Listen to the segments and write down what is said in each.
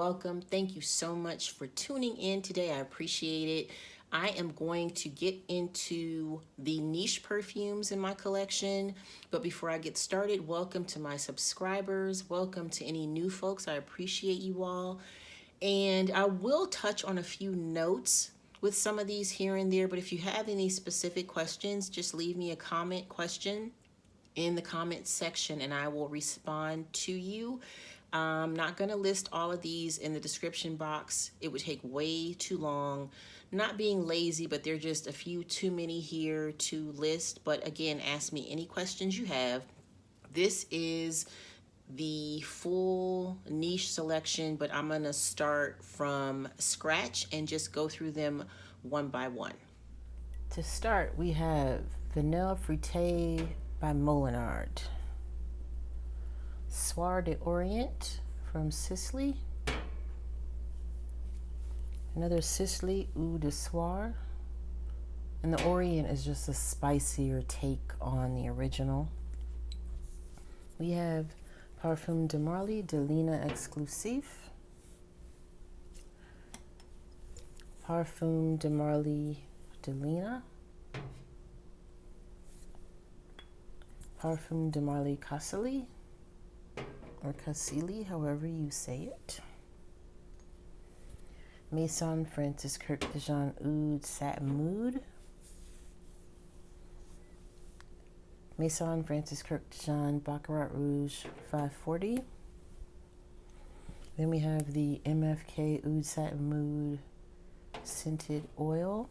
welcome. Thank you so much for tuning in today. I appreciate it. I am going to get into the niche perfumes in my collection. But before I get started, welcome to my subscribers. Welcome to any new folks. I appreciate you all. And I will touch on a few notes with some of these here and there. But if you have any specific questions, just leave me a comment question in the comment section and I will respond to you. I'm not going to list all of these in the description box. It would take way too long. Not being lazy, but there are just a few too many here to list. But again, ask me any questions you have. This is the full niche selection, but I'm going to start from scratch and just go through them one by one. To start, we have Vanilla Fruité by Molinard. Soir d'Orient from Sicily. Another Sicily Eau de Soir. And the Orient is just a spicier take on the original. We have Parfum de Marly de Lina Exclusif. Parfum de Marly de Lina. Parfum de Marly Cassili, or Cassili, however you say it. Maison Francis Kirk de Jean Oud Satin Mood. Maison Francis Kirk de Jean Baccarat Rouge 540. Then we have the MFK Oud Satin Mood Scented Oil.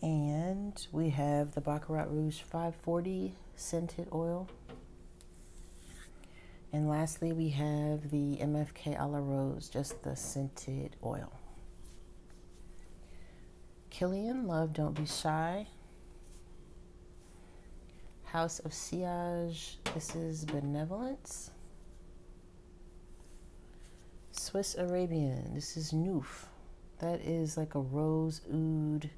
And we have the Baccarat Rouge 540 Scented Oil. And lastly, we have the MFK a la Rose, just the scented oil. Killian, Love Don't Be Shy. House of Sillage, this is Benevolence. Swiss Arabian, this is Nouf. That is like a rose oud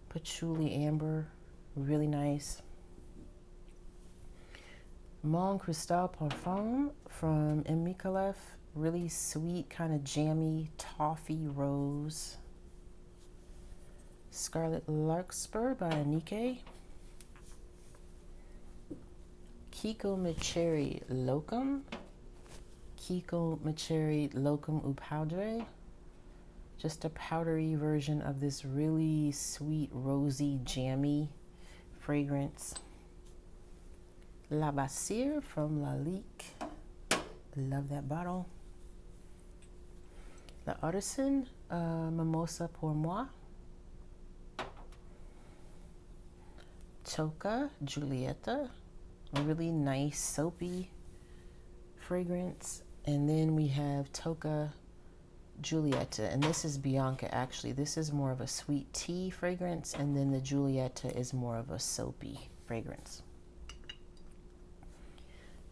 patchouli amber, really nice. Mon Cristal Parfum from M. Micallef, really sweet, kind of jammy, toffee rose. Scarlet Larkspur by Anike. Kiko Macheri Locum. Kiko Macheri Locum Au Poudre. Just a powdery version of this really sweet, rosy, jammy fragrance. La Basire from Lalique. Love that bottle. La Artisan, Mimosa pour Moi. Toca Giulietta, a really nice soapy fragrance. And then we have Toca Giulietta, and this is Bianca actually. This is more of a sweet tea fragrance, and then the Giulietta is more of a soapy fragrance.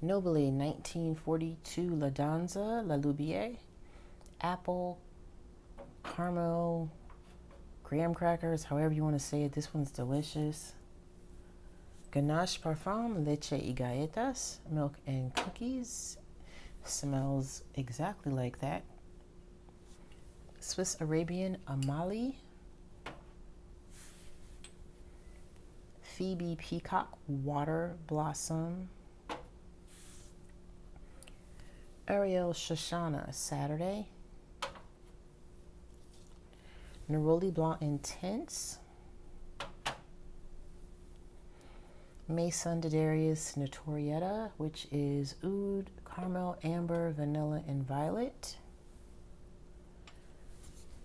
Nobile 1942 La Danza, La Loubier, apple, caramel, graham crackers, however you want to say it. This one's delicious. Ganache Parfum, Leche y Galletas, milk and cookies. Smells exactly like that. Swiss Arabian Amali. Phoebe Peacock Water Blossom. Ariel Shoshana Saturday. Neroli Blanc Intense. Maison de Darius Notorietta, which is oud, caramel, amber, vanilla, and violet.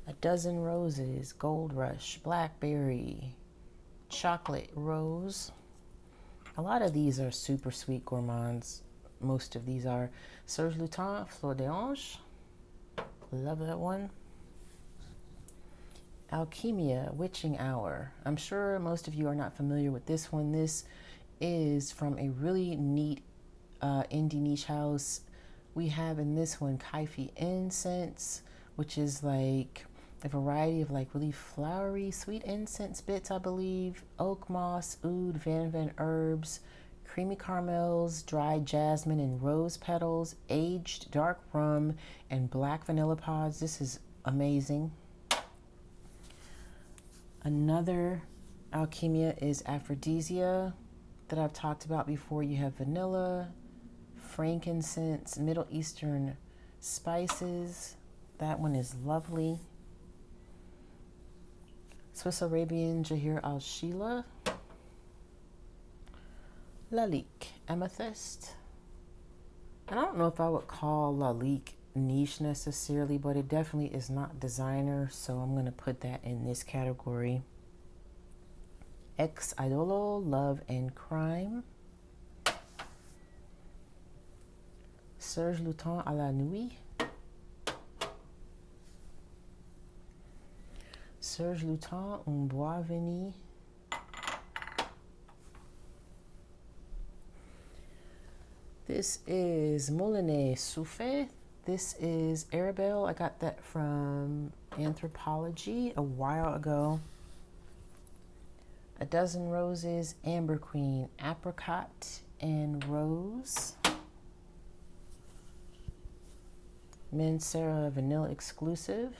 A Dozen Roses, Gold Rush, Blackberry, Chocolate Rose. A lot of these are super sweet gourmands. Most of these are. Serge Lutin, Fleur d'Ange. Love that one. Alchemia, Witching Hour. I'm sure most of you are not familiar with this one. This is from a really neat indie niche house. We have in this one Kyfi Incense, which is like a variety of like really flowery sweet incense bits, I believe. Oak moss, oud, van herbs, creamy caramels, dried jasmine and rose petals, aged dark rum, and black vanilla pods. This is amazing. Another alchemia is aphrodisia that I've talked about before. You have vanilla, frankincense, Middle Eastern spices. That one is lovely. Swiss Arabian Jahir al-Shila. Lalique amethyst. And I don't know if I would call Lalique niche necessarily, but it definitely is not designer, so I'm going to put that in this category. Ex Idolo, Love and Crime. Serge Luton à la Nuit. Serge Luton, Un Bois Veni. This is Moulinet Souffle. This is Arabelle. I got that from Anthropology a while ago. A Dozen Roses, Amber Queen, Apricot, and Rose. Mancera Vanilla Exclusive.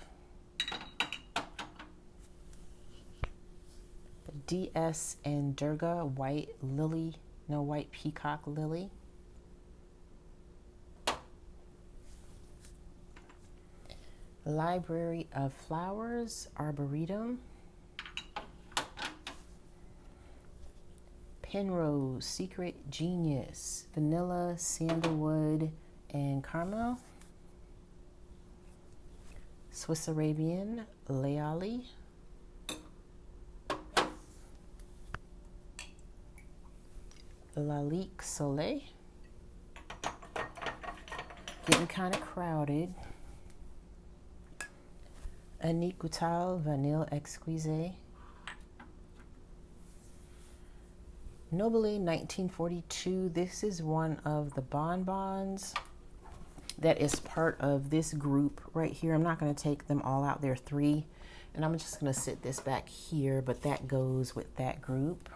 DS and Durga White Lily, no, White Peacock Lily. Library of Flowers, Arboretum. Penrose, Secret Genius, Vanilla, Sandalwood, and Caramel. Swiss Arabian, Leali. Lalique Soleil. Getting kind of crowded. Annick Goutal, Vanille Exquisite. Nobile 1942. This is one of the bonbons that is part of this group right here. I'm not going to take them all out. There are 3. And I'm just going to sit this back here, but that goes with that group.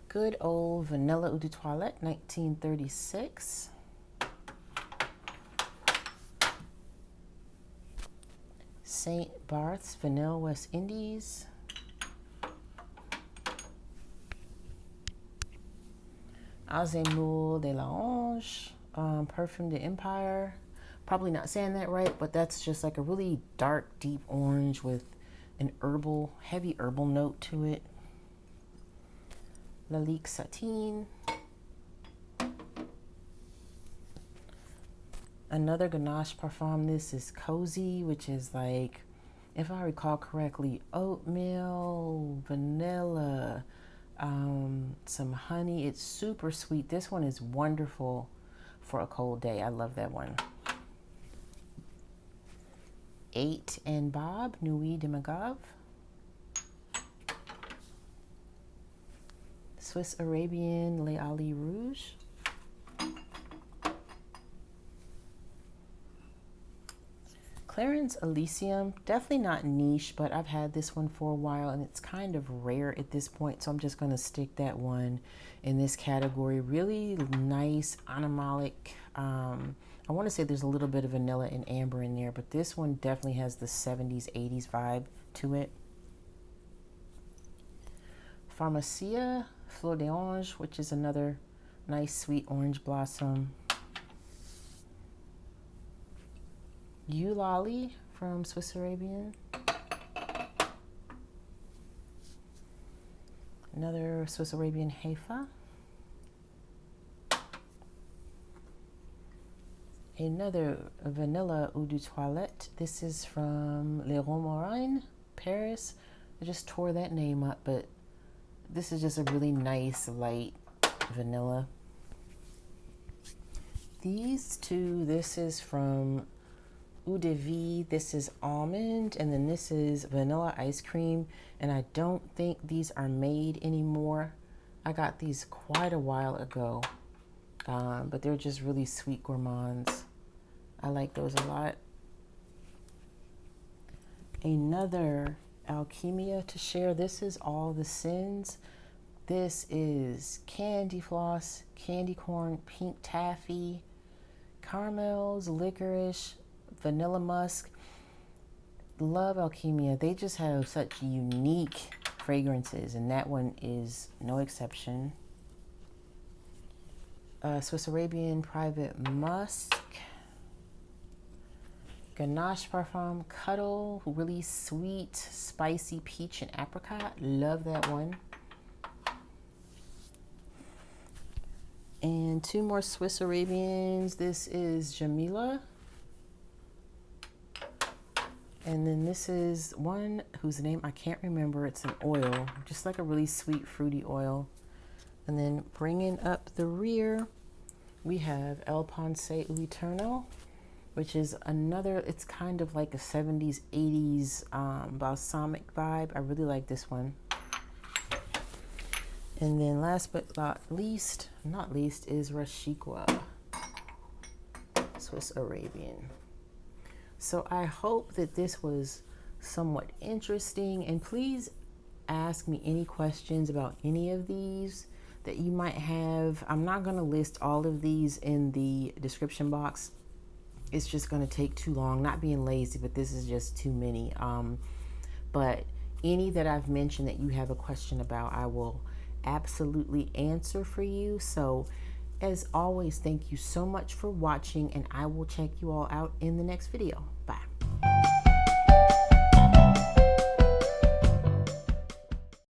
Good Old Vanilla Eau de Toilette 1936. St. Barth's Vanilla West Indies. Azemul de l'Ange, Perfume de Empire. Probably not saying that right, but that's just like a really dark, deep orange with an herbal, heavy herbal note to it. Lalique Satine. Another Ganache Parfum. This is Cozy, which is like, if I recall correctly, oatmeal, vanilla, some honey. It's super sweet. This one is wonderful for a cold day. I love that one. 8 and Bob, Nuit de Magave. Swiss Arabian, Les Ali Rouge. Clarins Elysium, definitely not niche, but I've had this one for a while and it's kind of rare at this point, so I'm just going to stick that one in this category. Really nice animalic. I want to say there's a little bit of vanilla and amber in there, but this one definitely has the 70s, 80s vibe to it. Pharmacia Fleur d'Orange, which is another nice sweet orange blossom. Eulalie from Swiss Arabian. Another Swiss Arabian Haifa. Another Vanilla Eau de Toilette. This is from Le Romorin, Paris. I just tore that name up, but this is just a really nice light vanilla. These two, this is from Eau de Vie. This is almond, and then this is vanilla ice cream, and I don't think these are made anymore. I got these quite a while ago, but they're just really sweet gourmands. I like those a lot. Another alchemia to share. This is All the Sins. This is candy floss, candy corn, pink taffy, caramels, licorice, vanilla musk. Love Alchemia. They just have such unique fragrances, and that one is no exception. Swiss Arabian Private Musk, Ganache Parfum Cuddle, really sweet, spicy peach and apricot. Love that one. And two more Swiss Arabians. This is Jamila. And then this is one whose name I can't remember. It's an oil, just like a really sweet, fruity oil. And then bringing up the rear, we have El Ponce Eterno, which is another, it's kind of like a 70s, 80s balsamic vibe. I really like this one. And then last but not least, is Rashikwa, Swiss Arabian. So I hope that this was somewhat interesting, and please ask me any questions about any of these that you might have. I'm not going to list all of these in the description box. It's just going to take too long. Not being lazy, but this is just too many. But any that I've mentioned that you have a question about, I will absolutely answer for you. So as always, thank you so much for watching, and I will check you all out in the next video. Bye.